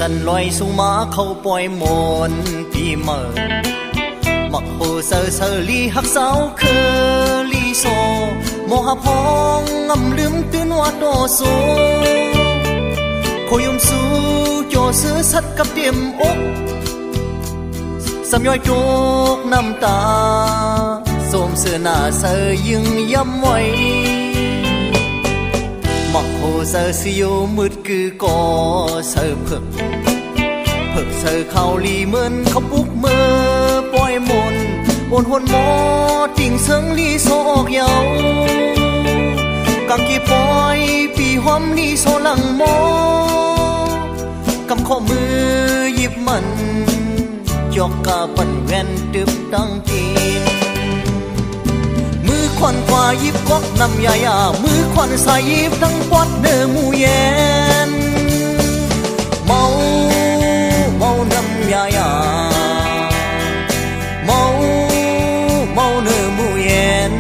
สันลอยสู่มาเข้าปล่อยมนปีเมินมักโหเซอเซอลีหักสาวเคอลีโซโมหะพองงำลืมตื่นว่าโตโซโคยุมสู้โจซื้อสัดกับเตียมอกสำย่อยโจกน้ำตาสมเสือหน้าเสือยึงย้ำไว้มักโหเซอสิโยมืดคือก่อเสือเพิกเสือเขาลีเหมือนเขาปุกเมื่อปล่อยมนบนหนหมอติ่งเสิงลีโซออกเยากังกีปล่อยปีหอมลีโซหลังหมอกำข้อมือหยิบมันจอกกาปันแว่นตึบตั้งตีนมือควันขวาหยิบกอกน้ำยายามือควันสายหยิบทั้งปอดเนื้อมูเย็นเมาน้ำยายาเมาเนื้อมูเย็น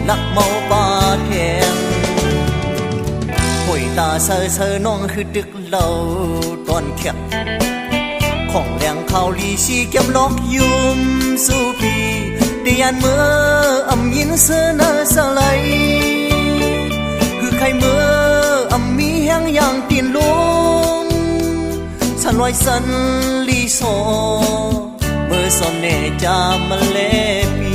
นักเมาปาเทียนหอยตาเซอน้องคือดึกเหล่าตอนแคบของแรงเขาลีชีเก็บล็อกยุ่มสู่ปีเดียนเมื่ออำยินเสือหน้าสลายคือใครเมื่ออำมีแห้งอย่างตีนลงสันลอยสันลีโซเมื่อสมเนจามาเลปี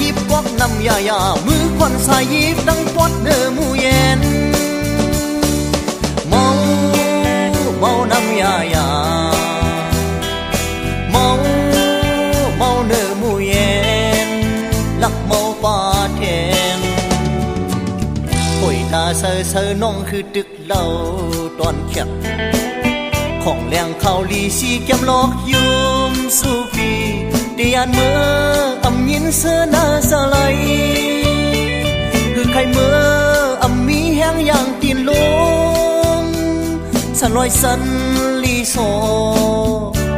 ยิบกอกน้ำยายามือควันสายยิบดังปอดเนื้อมูเย็นเมาน้ำยายาเมาเนื้อมูเย็นลักเมาปาเทนหอยตาเซอน้องคือดึกเหล่าตอนแคบของแรงเขาลีชีแก้มลอกยุ่มสู่ปีเดียนเมื่ออำยินเสือหน้าสลายคือใครเมื่ออำมีแห้งอย่างตีนลงสันลอยสันลีโซ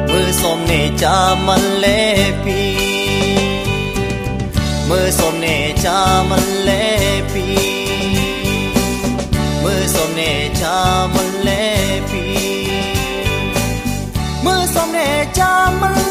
เมื่อสมเนจามันเลปีเมื่อสมเนจามันเลปีเมื่อสมเนจามันเลปีเมื่อสมเนจามัน